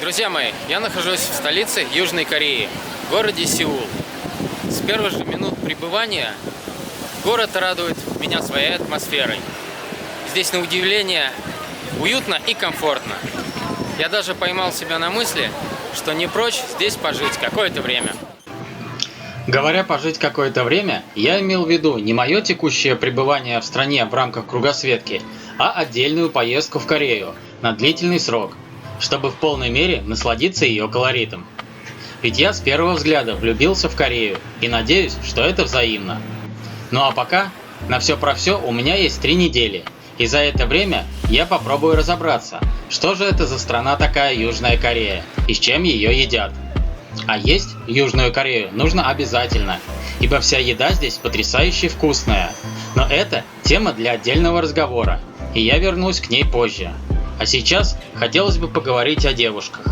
Друзья мои, я нахожусь в столице Южной Кореи, городе Сеул. С первых же минут пребывания город радует меня своей атмосферой. Здесь, на удивление, уютно и комфортно. Я даже поймал себя на мысли, что не прочь здесь пожить какое-то время. Говоря «пожить какое-то время», я имел в виду не мое текущее пребывание в стране в рамках кругосветки, а отдельную поездку в Корею на длительный срок, чтобы в полной мере насладиться ее колоритом. Ведь я с первого взгляда влюбился в Корею и надеюсь, что это взаимно. Ну а пока, на все про все у меня есть 3 недели, и за это время я попробую разобраться, что же это за страна такая Южная Корея и с чем ее едят. А есть Южную Корею нужно обязательно, ибо вся еда здесь потрясающе вкусная. Но это тема для отдельного разговора, и я вернусь к ней позже. А сейчас хотелось бы поговорить о девушках.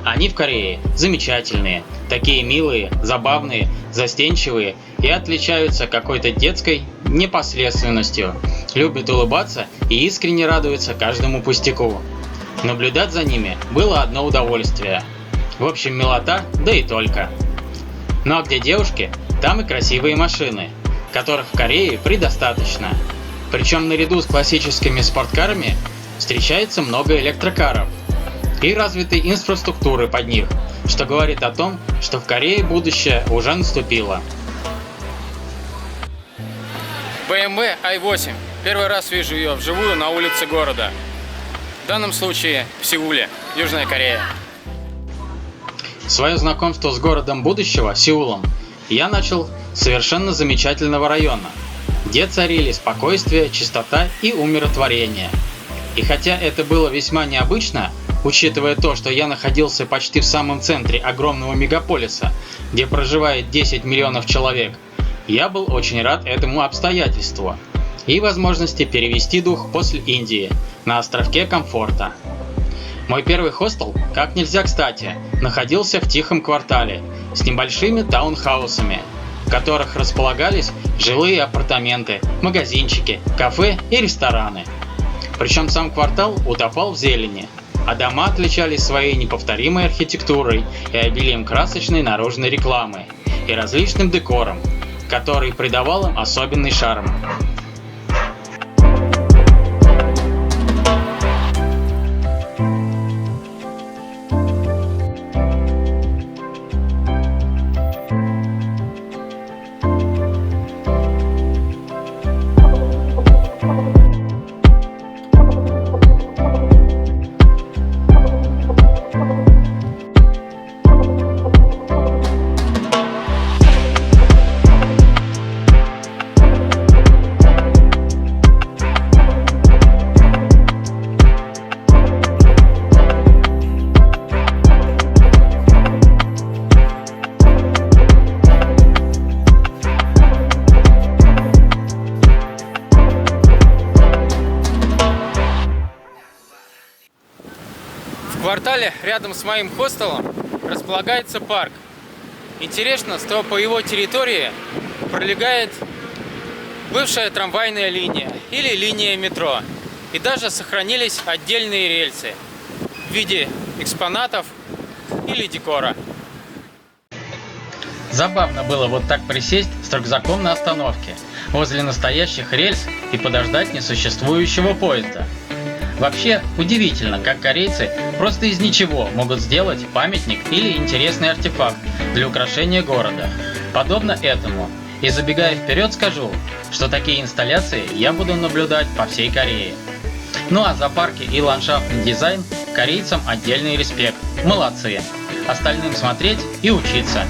Они в Корее замечательные, такие милые, забавные, застенчивые и отличаются какой-то детской непосредственностью, любят улыбаться и искренне радуются каждому пустяку. Наблюдать за ними было одно удовольствие. В общем, милота, да и только. Ну а где девушки, там и красивые машины, которых в Корее предостаточно. Причем наряду с классическими спорткарами встречается много электрокаров и развитой инфраструктуры под них, что говорит о том, что в Корее будущее уже наступило. BMW i8. Первый раз вижу ее вживую на улице города. В данном случае в Сеуле, Южная Корея. Свое знакомство с городом будущего, Сеулом, я начал с совершенно замечательного района, где царили спокойствие, чистота и умиротворение. И хотя это было весьма необычно, учитывая то, что я находился почти в самом центре огромного мегаполиса, где проживает 10 миллионов человек, я был очень рад этому обстоятельству и возможности перевести дух после Индии на островке комфорта. Мой первый хостел, как нельзя кстати, находился в тихом квартале с небольшими таунхаусами, в которых располагались жилые апартаменты, магазинчики, кафе и рестораны. Причем сам квартал утопал в зелени, а дома отличались своей неповторимой архитектурой и обилием красочной наружной рекламы и различным декором, который придавал им особенный шарм. В квартале рядом с моим хостелом располагается парк. Интересно, что по его территории пролегает бывшая трамвайная линия или линия метро. И даже сохранились отдельные рельсы в виде экспонатов или декора. Забавно было вот так присесть с рюкзаком на остановке возле настоящих рельс и подождать несуществующего поезда. Вообще удивительно, как корейцы просто из ничего могут сделать памятник или интересный артефакт для украшения города. Подобно этому. И забегая вперед, скажу, что такие инсталляции я буду наблюдать по всей Корее. Ну а за парки и ландшафтный дизайн корейцам отдельный респект. Молодцы. Остальным смотреть и учиться.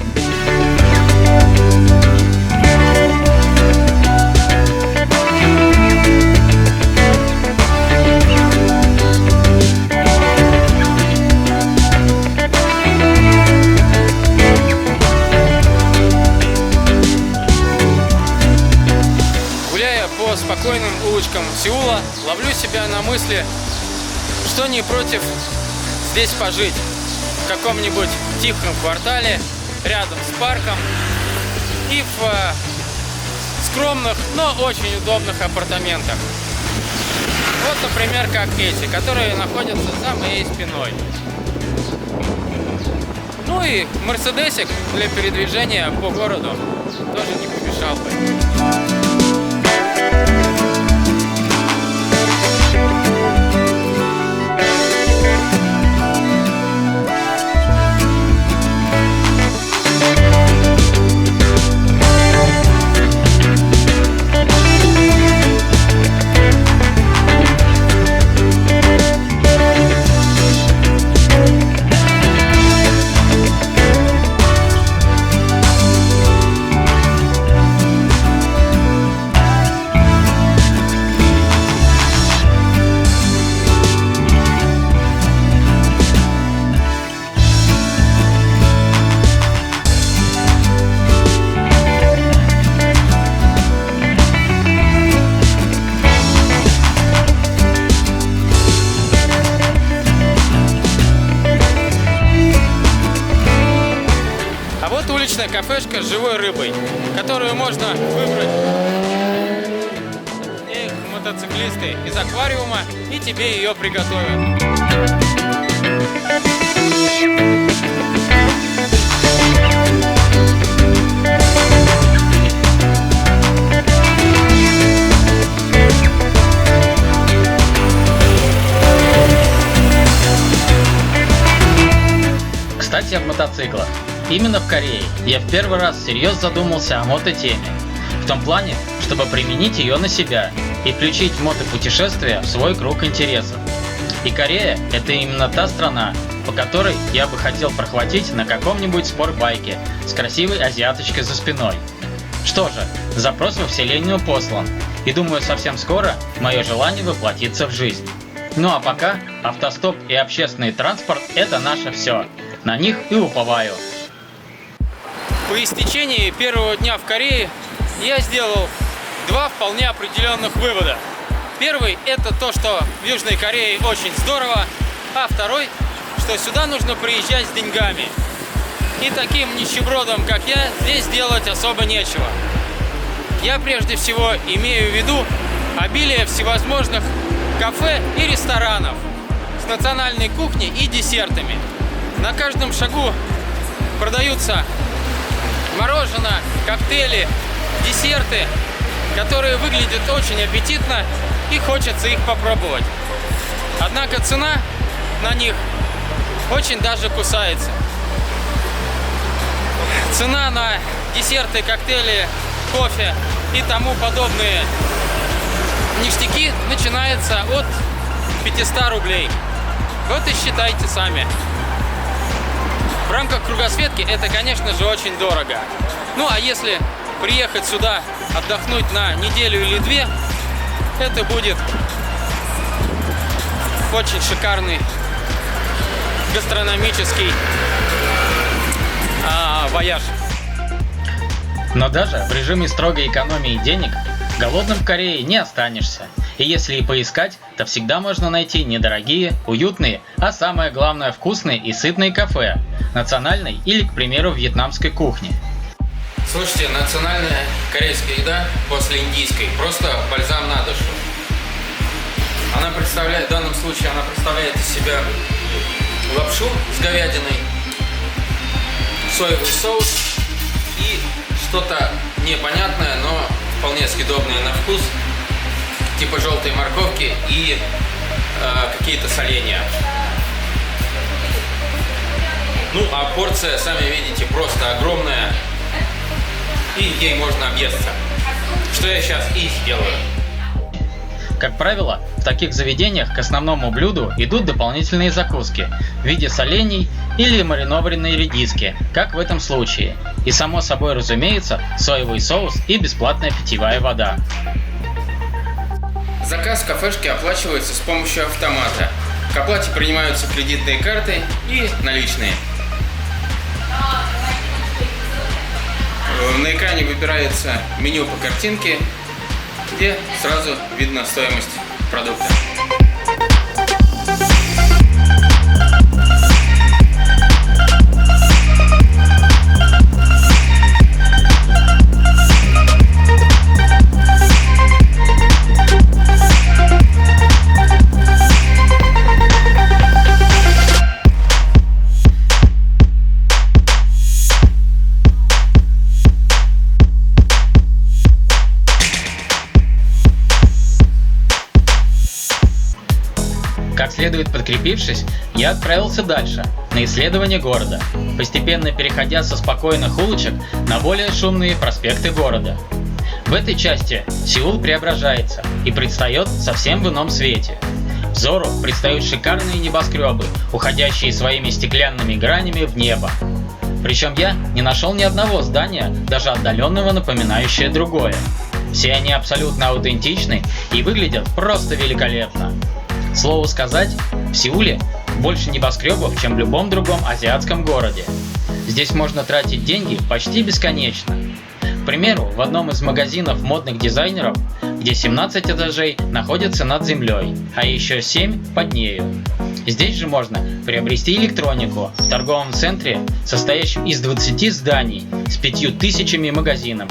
По спокойным улочкам Сеула ловлю себя на мысли, что не против здесь пожить, в каком-нибудь тихом квартале, рядом с парком и в скромных, но очень удобных апартаментах. Вот, например, как эти, которые находятся за моей спиной. Ну и мерседесик для передвижения по городу тоже не помешал бы. Уличная кафешка с живой рыбой, которую можно выбрать мотоциклисты из аквариума, и тебе ее приготовят. Кстати, об мотоциклах. Именно в Корее я в первый раз всерьез задумался о мототеме. В том плане, чтобы применить ее на себя и включить мотопутешествия в свой круг интересов. И Корея – это именно та страна, по которой я бы хотел прохватить на каком-нибудь спортбайке с красивой азиаточкой за спиной. Что же, запрос во вселенную послан, и думаю, совсем скоро мое желание воплотится в жизнь. Ну а пока автостоп и общественный транспорт – это наше все. На них и уповаю. По истечении первого дня в Корее я сделал два вполне определенных вывода. Первый – это то, что в Южной Корее очень здорово, а второй, что сюда нужно приезжать с деньгами. И таким нищебродом, как я, здесь делать особо нечего. Я прежде всего имею в виду обилие всевозможных кафе и ресторанов с национальной кухней и десертами. На каждом шагу продаются мороженое, коктейли, десерты, которые выглядят очень аппетитно и хочется их попробовать. Однако цена на них очень даже кусается. Цена на десерты, коктейли, кофе и тому подобные ништяки начинается от 500 рублей. Вот и считайте сами. В рамках кругосветки это, конечно же, очень дорого. Ну а если приехать сюда отдохнуть на неделю или две, это будет очень шикарный гастрономический вояж. Но даже в режиме строгой экономии денег голодным в Корее не останешься. И если и поискать, то всегда можно найти недорогие, уютные, а самое главное вкусные и сытные кафе национальной или, к примеру, вьетнамской кухни. Слушайте, национальная корейская еда после индийской просто бальзам на душу. Она представляет, в данном случае она представляет из себя лапшу с говядиной, соевый соус и что-то непонятное, но вполне съедобное на вкус, типа желтой морковки и какие-то соленья. Ну а порция, сами видите, просто огромная, и ей можно объесться. Что я сейчас и сделаю. Как правило, в таких заведениях к основному блюду идут дополнительные закуски в виде солений или маринованной редиски, как в этом случае. И само собой разумеется, соевый соус и бесплатная питьевая вода. Заказ в кафешке оплачивается с помощью автомата. К оплате принимаются кредитные карты и наличные. На экране выбирается меню по картинке, где сразу видно стоимость продукта. Как следует подкрепившись, я отправился дальше, на исследование города, постепенно переходя со спокойных улочек на более шумные проспекты города. В этой части Сеул преображается и предстает совсем в ином свете. Взору предстают шикарные небоскребы, уходящие своими стеклянными гранями в небо. Причем я не нашел ни одного здания, даже отдаленного напоминающее другое. Все они абсолютно аутентичны и выглядят просто великолепно. Слову сказать, в Сеуле больше небоскребов, чем в любом другом азиатском городе. Здесь можно тратить деньги почти бесконечно. К примеру, в одном из магазинов модных дизайнеров, где 17 этажей находятся над землей, а еще 7 под нею. Здесь же можно приобрести электронику в торговом центре, состоящем из 20 зданий с 5000 магазинов.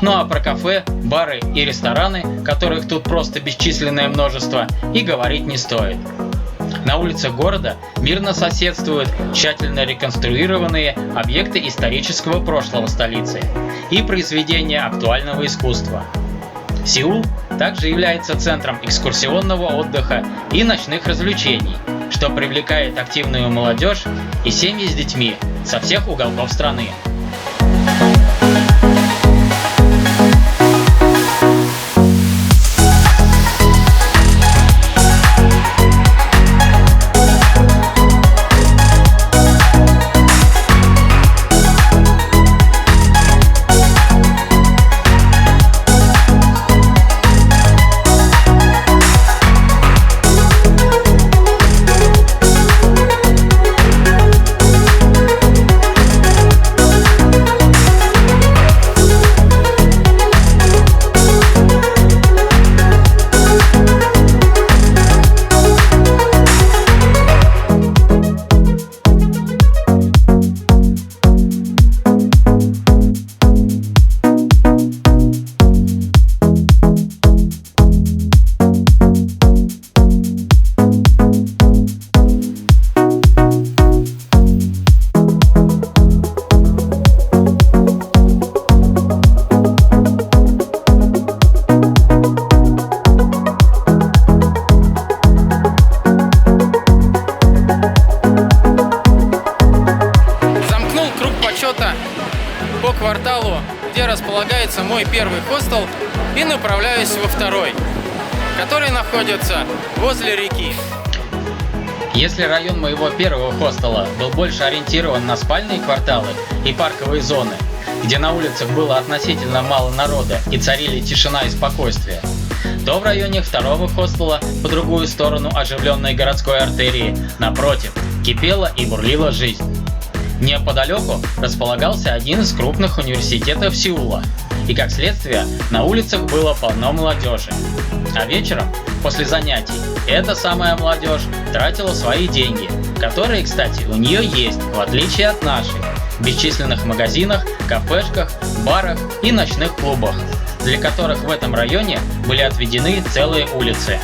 Ну а про кафе, бары и рестораны, которых тут просто бесчисленное множество, и говорить не стоит. На улицах города мирно соседствуют тщательно реконструированные объекты исторического прошлого столицы и произведения актуального искусства. Сеул также является центром экскурсионного отдыха и ночных развлечений, что привлекает активную молодежь и семьи с детьми со всех уголков страны. По кварталу, где располагается мой первый хостел, и направляюсь во второй, который находится возле реки. Если район моего первого хостела был больше ориентирован на спальные кварталы и парковые зоны, где на улицах было относительно мало народа и царили тишина и спокойствие, то в районе второго хостела по другую сторону оживленной городской артерии, напротив, кипела и бурлила жизнь. Неподалеку располагался один из крупных университетов Сеула, и как следствие на улицах было полно молодежи. А вечером, после занятий, эта самая молодежь тратила свои деньги, которые, кстати, у нее есть, в отличие от наших, в бесчисленных магазинах, кафешках, барах и ночных клубах, для которых в этом районе были отведены целые улицы.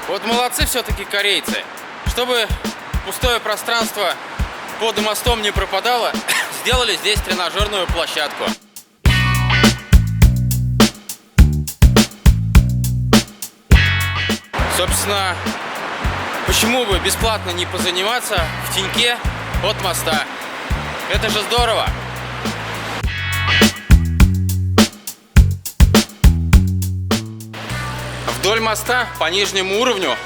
Вот молодцы все-таки корейцы. Чтобы пустое пространство под мостом не пропадало, сделали здесь тренажерную площадку. Собственно, почему бы бесплатно не позаниматься в теньке от моста? Это же здорово! Вдоль моста по нижнему уровню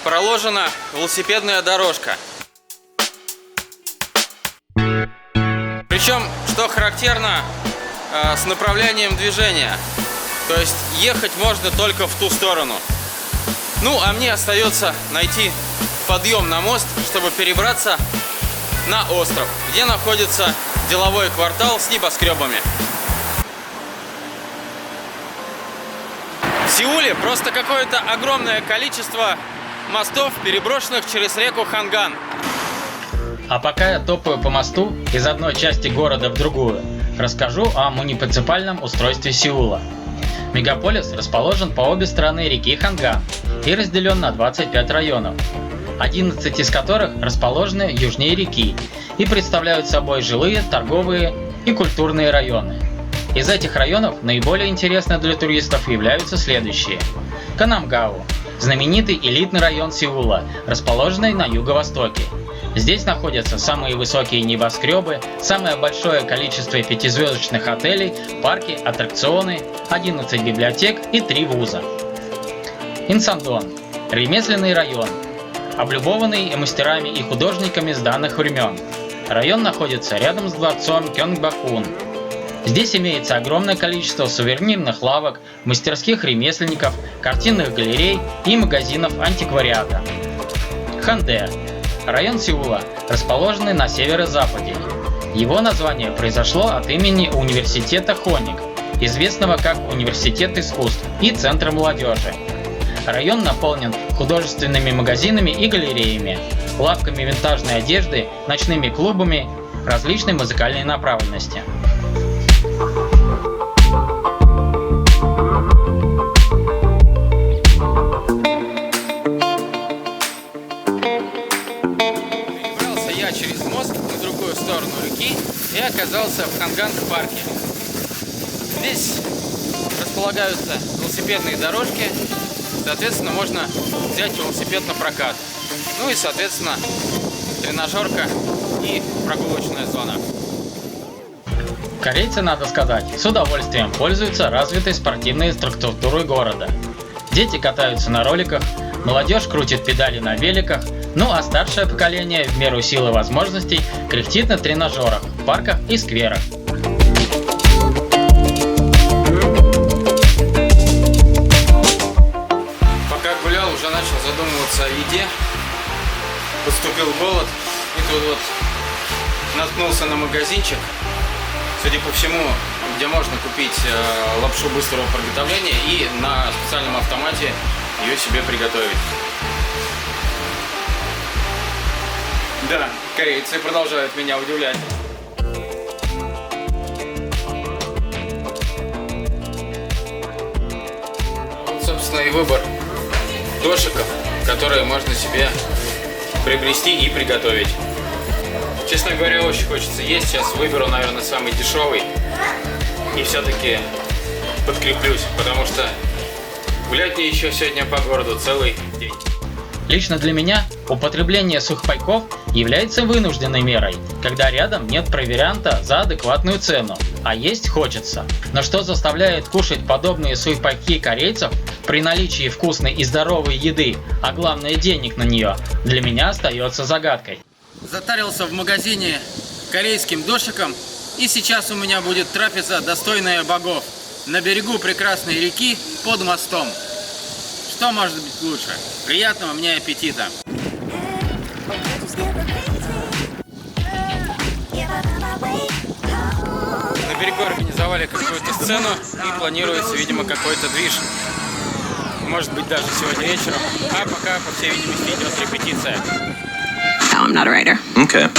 проложена велосипедная дорожка. Причем, что характерно, с направлением движения. То есть ехать можно только в ту сторону. Ну, а мне остается найти подъем на мост, чтобы перебраться на остров, где находится деловой квартал с небоскребами. Сеуле просто какое-то огромное количество мостов, переброшенных через реку Ханган. А пока я топаю по мосту из одной части города в другую, расскажу о муниципальном устройстве Сеула. Мегаполис расположен по обе стороны реки Ханган и разделен на 25 районов, 11 из которых расположены южнее реки и представляют собой жилые, торговые и культурные районы. Из этих районов наиболее интересны для туристов являются следующие. Канамгау – знаменитый элитный район Сеула, расположенный на юго-востоке. Здесь находятся самые высокие небоскребы, самое большое количество пятизвездочных отелей, парки, аттракционы, 11 библиотек и 3 вуза. Инсандон – ремесленный район, облюбованный мастерами и художниками с данных времен. Район находится рядом с дворцом Кёнгбакун. Здесь имеется огромное количество сувенирных лавок, мастерских ремесленников, картинных галерей и магазинов антиквариата. Ханде – район Сеула, расположенный на северо-западе. Его название произошло от имени университета Хоник, известного как Университет искусств и Центра молодежи. Район наполнен художественными магазинами и галереями, лавками винтажной одежды, ночными клубами различной музыкальной направленности. Перебрался я через мост на другую сторону реки и оказался в Ханган-парке. Здесь располагаются велосипедные дорожки, соответственно, можно взять велосипед на прокат. Ну и, соответственно, тренажерка и прогулочная зона. Корейцы, надо сказать, с удовольствием пользуются развитой спортивной инфраструктурой города. Дети катаются на роликах, молодежь крутит педали на великах, ну а старшее поколение в меру сил и возможностей кряхтит на тренажерах, парках и скверах. Пока гулял, уже начал задумываться о еде. Подступил голод и тут вот наткнулся на магазинчик, судя по всему, где можно купить лапшу быстрого приготовления и на специальном автомате ее себе приготовить. Да, корейцы продолжают меня удивлять. Вот, собственно, и выбор дошиков, которые можно себе приобрести и приготовить. Честно говоря, очень хочется есть. Сейчас выберу, наверное, самый дешевый и все-таки подкреплюсь, потому что гулять мне еще сегодня по городу целый день. Лично для меня употребление сухпайков является вынужденной мерой, когда рядом нет провианта за адекватную цену, а есть хочется. Но что заставляет кушать подобные сухпайки корейцев при наличии вкусной и здоровой еды, а главное денег на нее, для меня остается загадкой. Затарился в магазине корейским дошиком, и сейчас у меня будет трапеза, достойная богов, на берегу прекрасной реки под мостом. Что может быть лучше? Приятного мне аппетита! На берегу организовали какую-то сцену и планируется, видимо, какой-то движ. Может быть, даже сегодня вечером. А пока, по всей видимости, идет репетиция. No, I'm not a writer. Okay.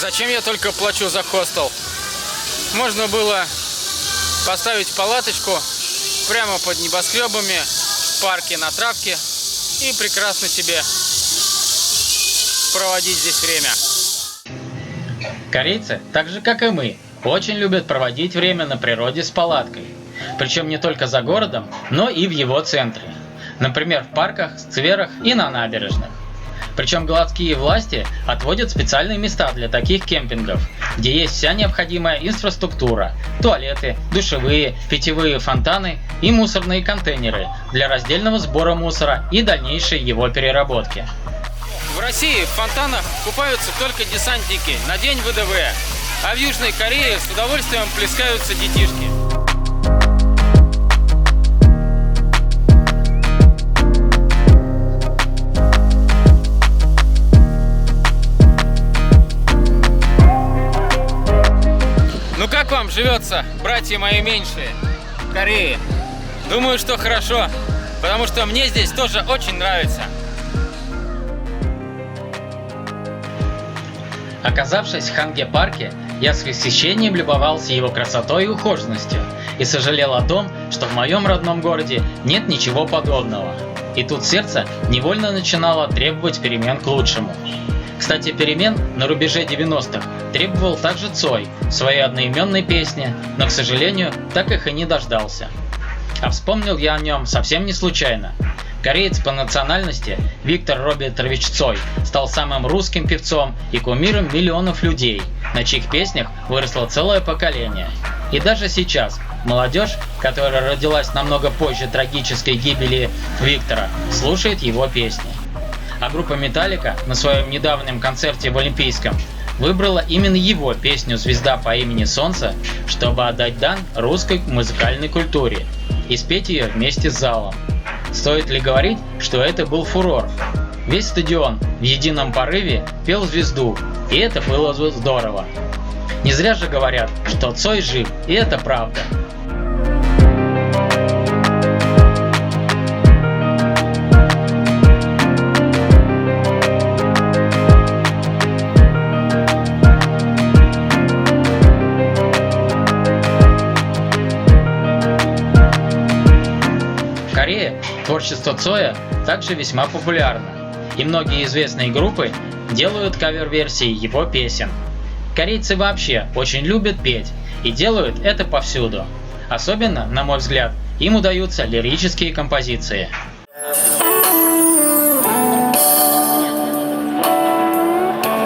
Зачем я только плачу за хостел? Можно было поставить палаточку прямо под небоскребами, в парке на травке и прекрасно себе проводить здесь время. Корейцы, так же как и мы, очень любят проводить время на природе с палаткой. Причем не только за городом, но и в его центре. Например, в парках, скверах и на набережных. Причем городские власти отводят специальные места для таких кемпингов, где есть вся необходимая инфраструктура – туалеты, душевые, питьевые фонтаны и мусорные контейнеры для раздельного сбора мусора и дальнейшей его переработки. В России в фонтанах купаются только десантники на день ВДВ, а в Южной Корее с удовольствием плескаются детишки. Ну как вам живется, братья мои меньшие, в Корее? Думаю, что хорошо, потому что мне здесь тоже очень нравится. Оказавшись в Ханге-парке, я с восхищением любовался его красотой и ухоженностью и сожалел о том, что в моем родном городе нет ничего подобного. И тут сердце невольно начинало требовать перемен к лучшему. Кстати, перемен на рубеже 90-х требовал также Цой в своей одноименной песне, но, к сожалению, так их и не дождался. А вспомнил я о нем совсем не случайно. Кореец по национальности Виктор Робертович Цой стал самым русским певцом и кумиром миллионов людей, на чьих песнях выросло целое поколение. И даже сейчас молодежь, которая родилась намного позже трагической гибели Виктора, слушает его песни. А группа Металлика на своем недавнем концерте в Олимпийском выбрала именно его песню «Звезда по имени Солнце», чтобы отдать дань русской музыкальной культуре и спеть ее вместе с залом. Стоит ли говорить, что это был фурор? Весь стадион в едином порыве пел «Звезду», и это было здорово. Не зря же говорят, что Цой жив, и это правда. В Корее творчество Цоя также весьма популярно, и многие известные группы делают кавер-версии его песен. Корейцы вообще очень любят петь и делают это повсюду. Особенно, на мой взгляд, им удаются лирические композиции.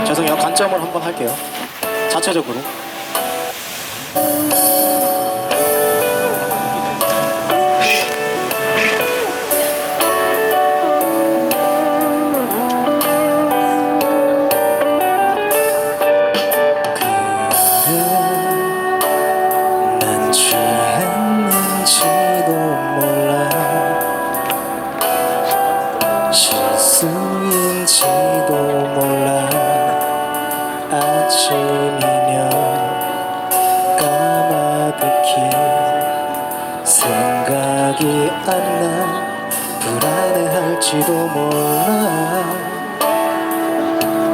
죄송해요. 관점을 한번 할게요. 자체적으로. 난 취했는지도 몰라 실수인지도 몰라 아침이면 까마득히 생각이 안 나 불안해할지도 몰라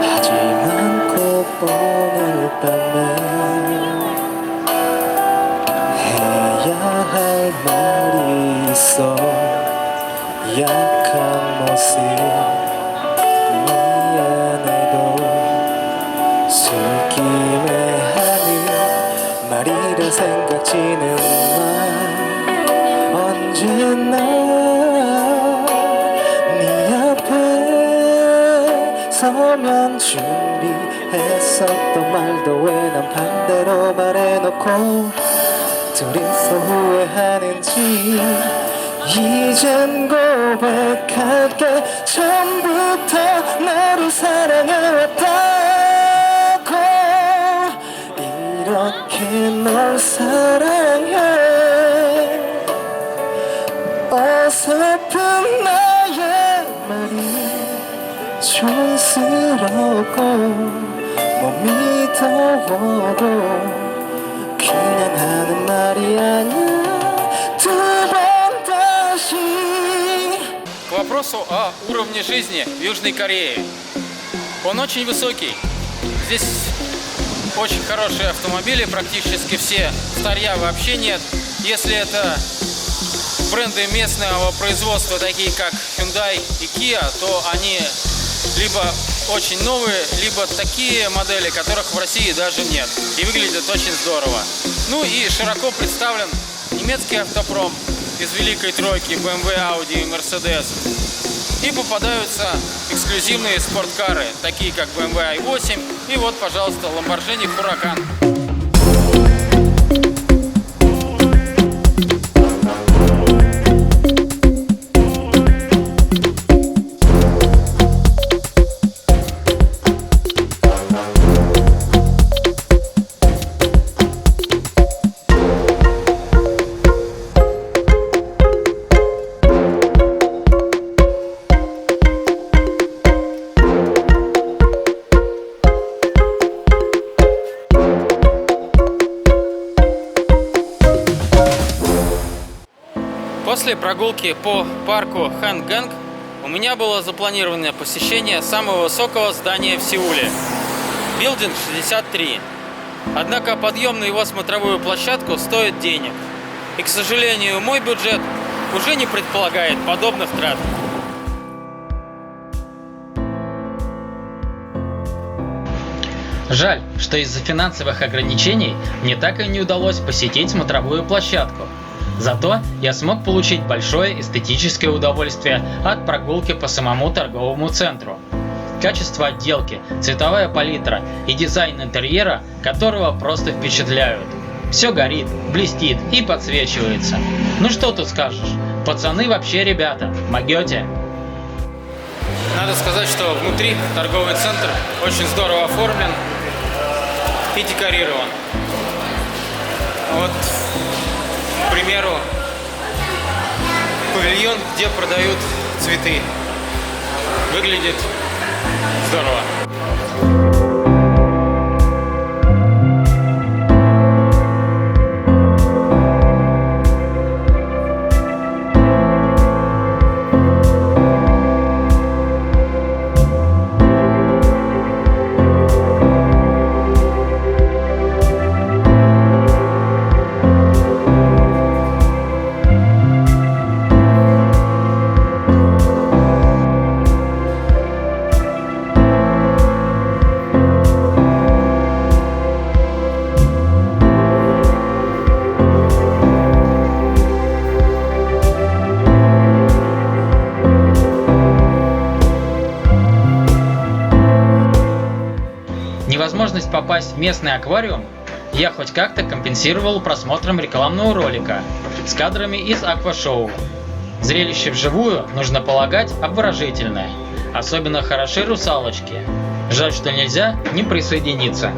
하지만 꼭 오늘 밤에 해야 할 말이 있어 약한 모습 미안해도 술김에 하는 말이라 생각지는 마 언제나 네 앞에 서면 준비했었던 말도 왜 난 반대로 말해놓고 둘이서 후회하는지 이젠 고백할게 처음부터 너를 사랑해왔다고 이렇게 널 사랑해 어설픈 나의 말이 촌스럽고 못 믿어도 그냥 하는 말이 아니야 두 번 다시. К вопросу о уровне жизни в Южной Корее. Он очень высокий. Здесь очень хорошие автомобили, практически все. Старья вообще нет. Если это бренды местного производства, такие как Hyundai и Kia, то они либо очень новые, либо такие модели, которых в России даже нет. И выглядят очень здорово. Ну и широко представлен немецкий автопром из Великой Тройки, BMW, Audi и Mercedes. и попадаются эксклюзивные спорткары, такие как BMW i8 и вот, пожалуйста, Lamborghini Huracan. После прогулки по парку Ханганг у меня было запланировано посещение самого высокого здания в Сеуле – Building 63. Однако подъем на его смотровую площадку стоит денег. И, к сожалению, мой бюджет уже не предполагает подобных трат. Жаль, что из-за финансовых ограничений мне так и не удалось посетить смотровую площадку. Зато я смог получить большое эстетическое удовольствие от прогулки по самому торговому центру. Качество отделки, цветовая палитра и дизайн интерьера, которого просто впечатляют. Все горит, блестит и подсвечивается. Ну что тут скажешь, пацаны вообще ребята, могете? Надо сказать, что внутри торговый центр очень здорово оформлен и декорирован. Вот, к примеру, павильон, где продают цветы. Выглядит здорово. Невозможность попасть в местный аквариум я хоть как-то компенсировал просмотром рекламного ролика с кадрами из аквашоу. Зрелище вживую, нужно полагать, обворожительное. Особенно хороши русалочки. Жаль, что нельзя не присоединиться.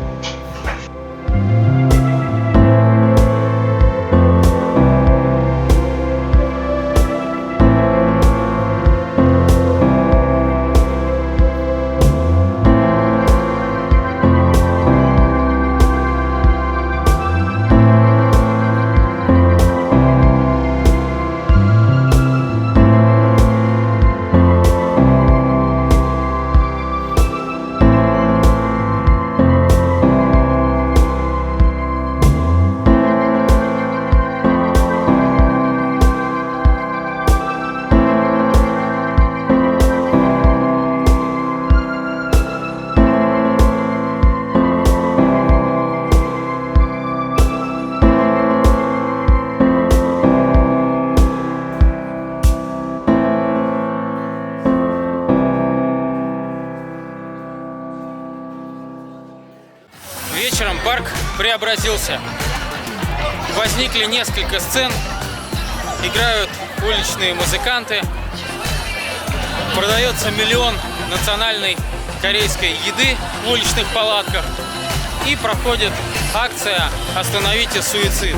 Вечером парк преобразился. Возникли несколько сцен, играют уличные музыканты, продается миллион национальной корейской еды в уличных палатках и проходит акция «Остановите суицид».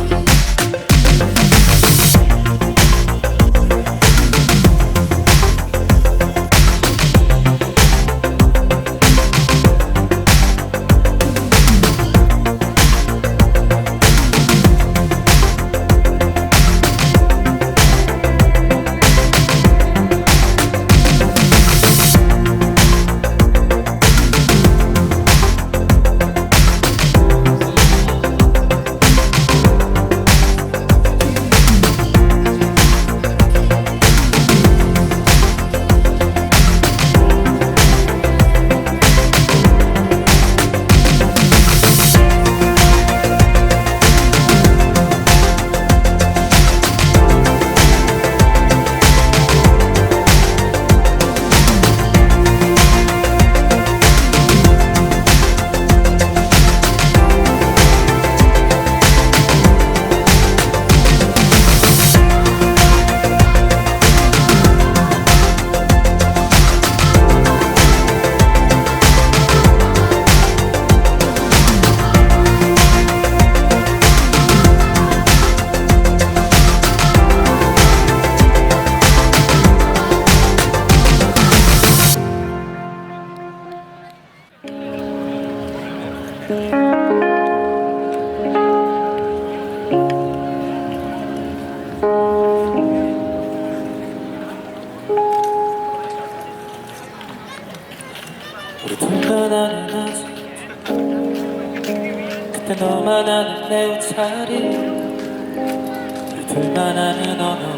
자리 우리 둘만 아는 언어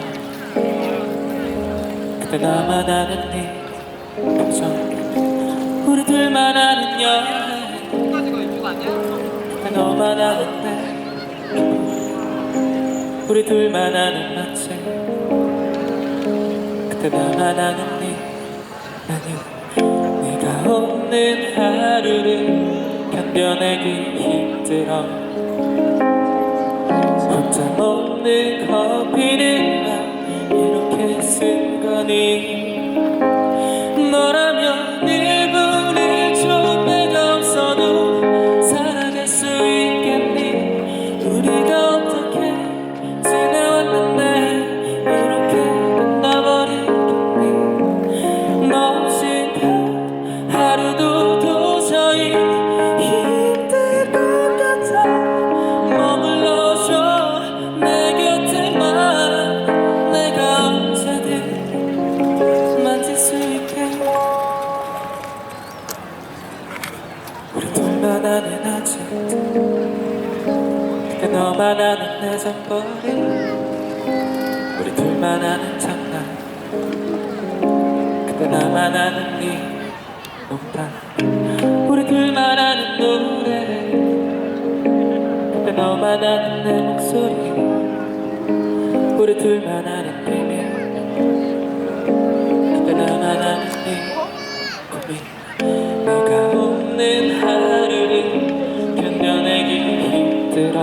그때 나만 아는 네 표정 우리 둘만 아는 여행 그때 너만 아는 내 우리 둘만 아는 맛집 그때 나만 아는 네 나는 네가 없는 하루를 견뎌내기 힘들어 혼자 먹는 커피는 나 이렇게 쓴 거니 너라면 1분 1초 내가 없어도 살아갈 수 있겠니 우리가 어떻게 지내왔는데 이렇게 끝나버리겠니 너 없이 단 하루도 도저히 힘들 것 같아 머물러줘 내 곁에만 내가 언제든 만질 수 있게 우리 둘만 아는 아침 그때 너만 아는 내 잠버릇 우리 둘만 아는 장난 그때 나만 아는 네 농담 우리 둘만 아는 노래 그때 너만 아는 내 목소리 우리 둘만 아는 비밀 그때 나만 아는 네 고민 네가 없는 하루를 견뎌내기 힘들어